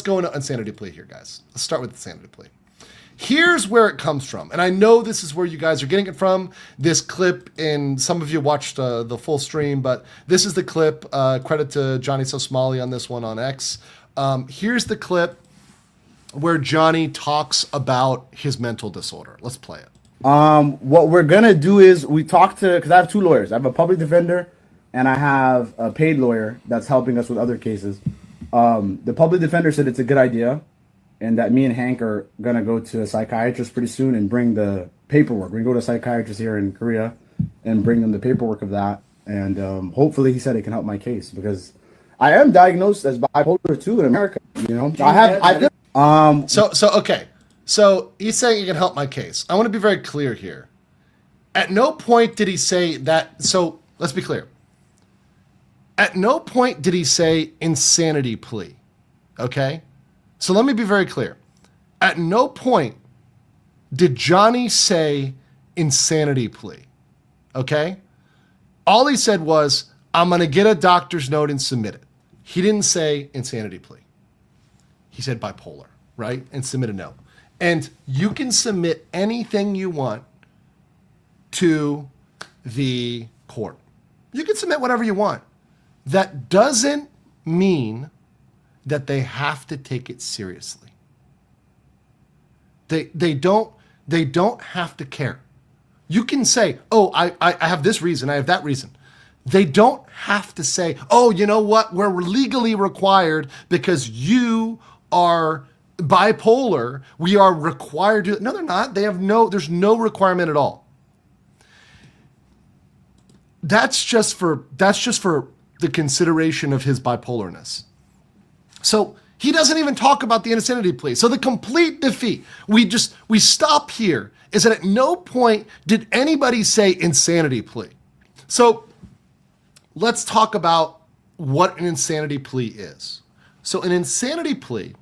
let's go into insanity plea here, guys. Let's start with insanity plea. Here's where it comes from. And I know this is where you guys are getting it from. This clip, and some of you watched the full stream, but this is the clip. Credit to Johnny So Smalley on this one on X. Here's the clip where Johnny talks about his mental disorder. Let's play it. What we're going to do is we talk to, because I have two lawyers. I have a public defender and I have a paid lawyer that's helping us with other cases. The public defender said it's a good idea, and that me and Hank are going to go to a psychiatrist pretty soon and bring the paperwork. We can go to a psychiatrist here in Korea and bring them the paperwork of that. And hopefully he said it can help my case, because I am diagnosed as bipolar 2 in America. You know, Okay. So he's saying it can help my case. I want to be very clear here. At no point did he say that. So let's be clear. At no point did he say insanity plea. Okay. So let me be very clear. At no point did Johnny say insanity plea. Okay. All he said was, I'm going to get a doctor's note and submit it. He didn't say insanity plea. He said bipolar, right? And submit a note. And you can submit anything you want to the court. You can submit whatever you want. That doesn't mean that they have to take it seriously. They don't have to care. You can say, oh, I have this reason, I have that reason. They don't have to say, oh, you know what? We're legally required because you are bipolar. We are required to. No, they're not. There's no requirement at all. That's just for the consideration of his bipolarness. So he doesn't even talk about the insanity plea. So the complete defeat, we stop here, is that at no point did anybody say insanity plea. So let's talk about what an insanity plea is. So an insanity plea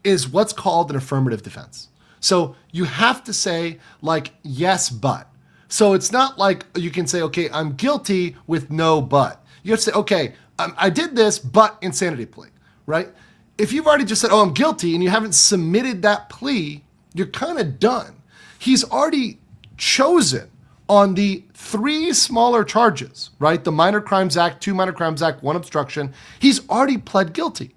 is what's called an affirmative defense. So you have to say like, yes, but. So it's not like you can say, okay, I'm guilty with no but. You have to say, okay, I did this, but insanity plea, right? If you've already just said, oh, I'm guilty, and you haven't submitted that plea, you're kind of done. He's already chosen on the 3 smaller charges, right? The Minor Crimes Act, 2 Minor Crimes Act, 1 obstruction. He's already pled guilty.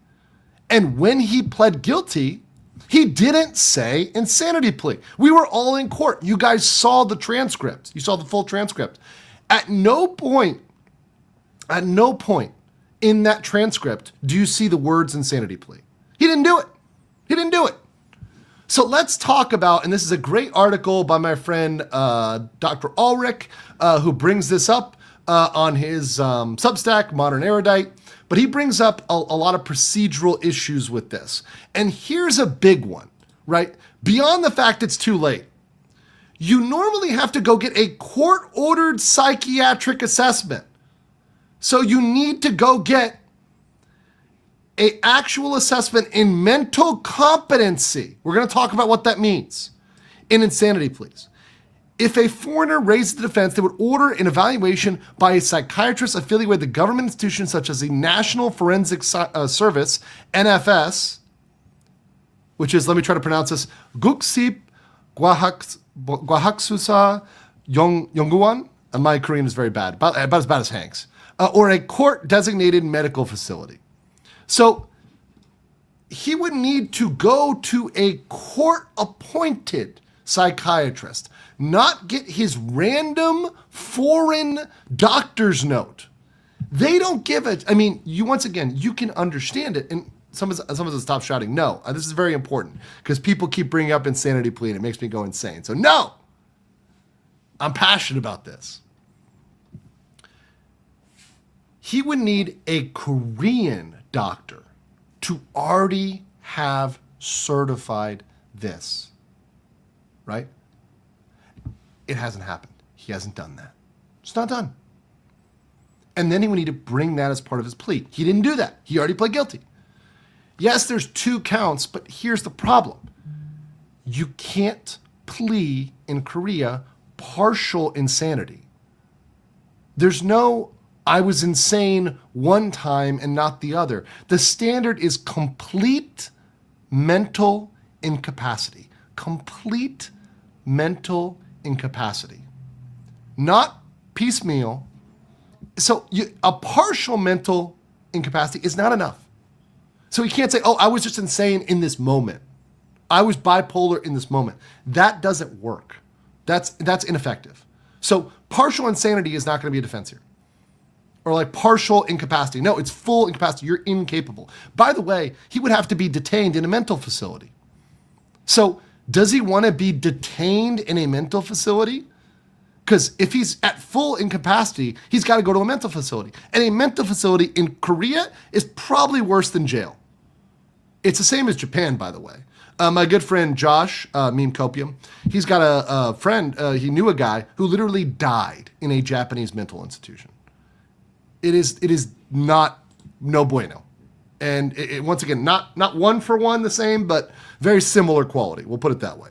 And when he pled guilty, he didn't say insanity plea. We were all in court. You guys saw the transcript. You saw the full transcript. At no point in that transcript do you see the words insanity plea. He didn't do it. So let's talk about, and this is a great article by my friend Dr. Ulrich, who brings this up on his Substack, Modern Erudite. But he brings up a lot of procedural issues with this. And here's a big one, right? Beyond the fact it's too late. You normally have to go get a court-ordered psychiatric assessment. So you need to go get an actual assessment in mental competency. We're going to talk about what that means in insanity pleas. If a foreigner raised the defense, they would order an evaluation by a psychiatrist affiliated with a government institution such as the National Forensic Service, NFS, which is, let me try to pronounce this, Guksip Gwahaksusa Yongguan. My Korean is very bad, about as bad as Hank's. Or a court-designated medical facility. So he would need to go to a court-appointed psychiatrist, not get his random foreign doctor's note. They don't give it. I mean, once again, you can understand it. And some of us stop shouting, no. This is very important because people keep bringing up insanity plea and it makes me go insane. So no, I'm passionate about this. He would need a Korean doctor to already have certified this. Right? It hasn't happened. He hasn't done that. It's not done. And then he would need to bring that as part of his plea. He didn't do that. He already pled guilty. Yes, there's 2 counts, but here's the problem. You can't plea in Korea partial insanity. There's no, I was insane one time and not the other. The standard is complete mental incapacity, complete mental incapacity, not piecemeal. So a partial mental incapacity is not enough. So you can't say, oh, I was just insane in this moment. I was bipolar in this moment. That doesn't work. That's ineffective. So partial insanity is not going to be a defense here. Or like partial incapacity. No, it's full incapacity. You're incapable. By the way, he would have to be detained in a mental facility. So does he want to be detained in a mental facility? Because if he's at full incapacity, he's got to go to a mental facility. And a mental facility in Korea is probably worse than jail. It's the same as Japan, by the way. My good friend Josh, Meme Copium, he's got a friend, he knew a guy who literally died in a Japanese mental institution. It is not no bueno. And once again, not one for one the same, but very similar quality. We'll put it that way.